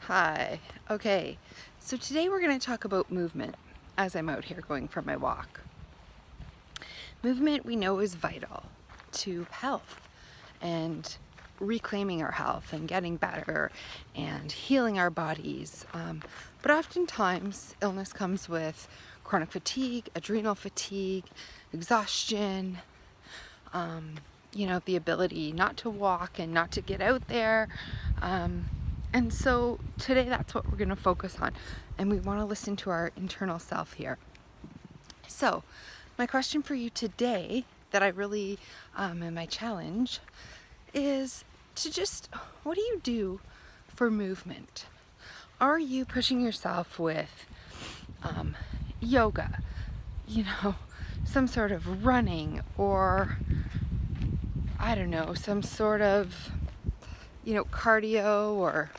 Hi. Okay, so today we're going to talk about movement as I'm out here going for my walk. Movement we know is vital to health and reclaiming our health and getting better and healing our bodies. But oftentimes illness comes with chronic fatigue, adrenal fatigue, exhaustion, the ability not to walk and not to get out there. And so today that's what we're going to focus on, and we want to listen to our internal self here. So my question for you today that I really, in my challenge, is to just, what do you do for movement? Are you pushing yourself with yoga, some sort of running, or I don't know, some sort of cardio, or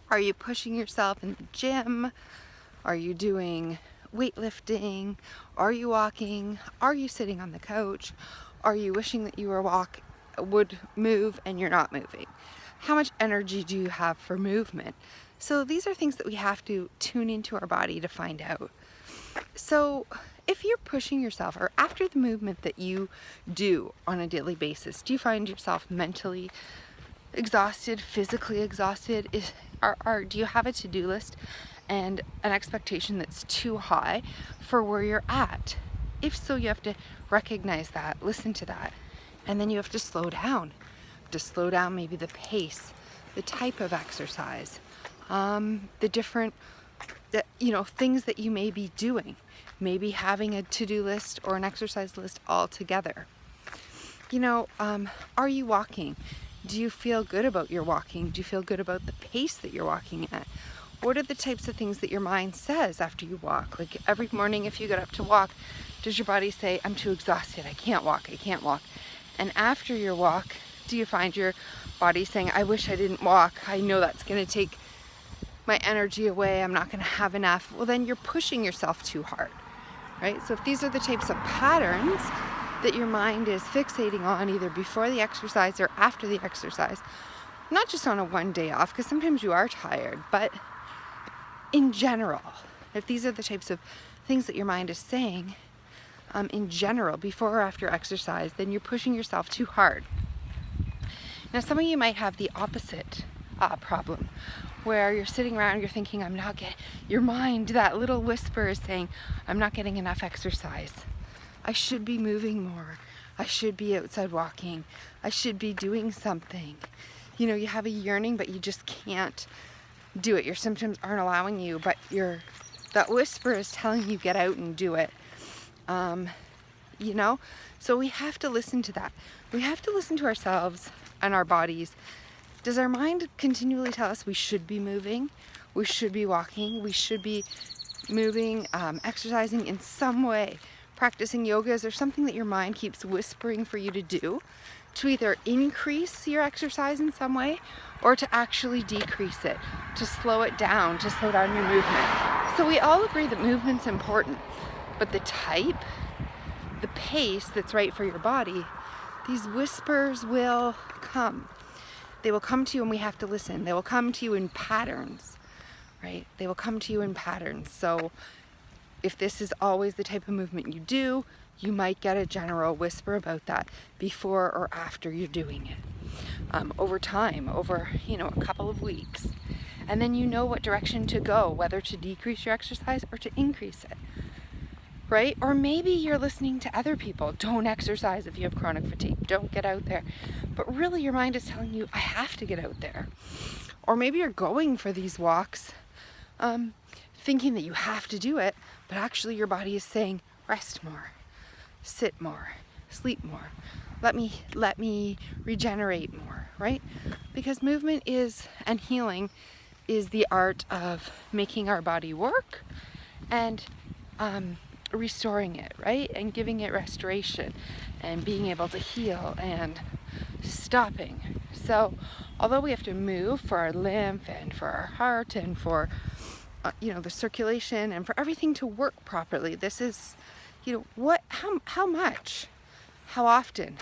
are you pushing yourself in the gym? Are you doing weightlifting? Are you walking? Are you sitting on the couch? Are you wishing that you would move and you're not moving? How much energy do you have for movement? So these are things that we have to tune into our body to find out. So if you're pushing yourself, or after the movement that you do on a daily basis, do you find yourself mentally exhausted, physically exhausted? Do you have a to-do list and an expectation that's too high for where you're at? If so, you have to recognize that, listen to that, and then you have to slow down. To slow down maybe the pace, the type of exercise, the different things that you may be doing. Maybe having a to-do list or an exercise list all together. Are you walking? Do you feel good about your walking? Do you feel good about the pace that you're walking at? What are the types of things that your mind says after you walk? Like every morning if you get up to walk, does your body say, I'm too exhausted, I can't walk? And after your walk, do you find your body saying, I wish I didn't walk, I know that's going to take my energy away, I'm not going to have enough? Well, then you're pushing yourself too hard, right? So if these are the types of patterns that your mind is fixating on either before the exercise or after the exercise, not just on a one day off, because sometimes you are tired, but in general, if these are the types of things that your mind is saying in general before or after exercise, then you're pushing yourself too hard. Now some of you might have the opposite problem, where you're sitting around, you're thinking, your mind, that little whisper is saying, I'm not getting enough exercise. I should be moving more. I should be outside walking. I should be doing something. You have a yearning, but you just can't do it. Your symptoms aren't allowing you, but that whisper is telling you get out and do it. So we have to listen to that. We have to listen to ourselves and our bodies. Does our mind continually tell us we should be moving? We should be walking? We should be moving, exercising in some way? Practicing yoga? Is there something that your mind keeps whispering for you to do to either increase your exercise in some way or to actually decrease it, to slow it down, to slow down your movement? So we all agree that movement's important, but the type, the pace that's right for your body, these whispers will come. They will come to you and we have to listen. They will come to you in patterns, right? They will come to you in patterns. So if this is always the type of movement you do, you might get a general whisper about that before or after you're doing it. Over time, over a couple of weeks. And then you know what direction to go, whether to decrease your exercise or to increase it, right? Or maybe you're listening to other people. Don't exercise if you have chronic fatigue. Don't get out there. But really your mind is telling you, I have to get out there. Or maybe you're going for these walks thinking that you have to do it, but actually your body is saying, rest more, sit more, sleep more, let me regenerate more, right? Because movement and healing is the art of making our body work and restoring it, right? And giving it restoration and being able to heal and stopping. So although we have to move for our lymph and for our heart and for the circulation and for everything to work properly, this is how much, how often,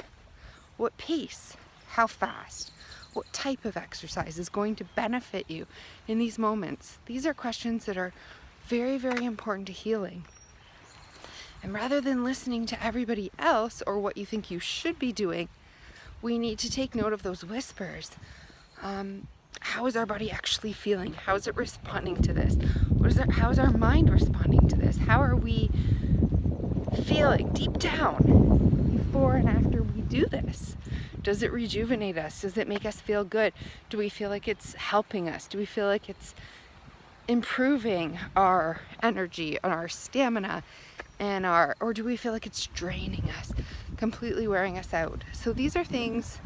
what pace, how fast, What type of exercise is going to benefit you in these moments? These are questions that are very, very important to healing. And rather than listening to everybody else or what you think you should be doing, we need to take note of those whispers. How is our body actually feeling? How is it responding to this? How is our mind responding to this? How are we feeling deep down before and after we do this? Does it rejuvenate us? Does it make us feel good? Do we feel like it's helping us? Do we feel like it's improving our energy and our stamina and or do we feel like it's draining us, completely wearing us out? So these are things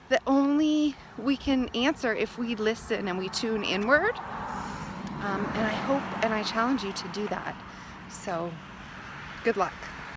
that only we can answer if we listen and we tune inward. And I hope and I challenge you to do that. So good luck.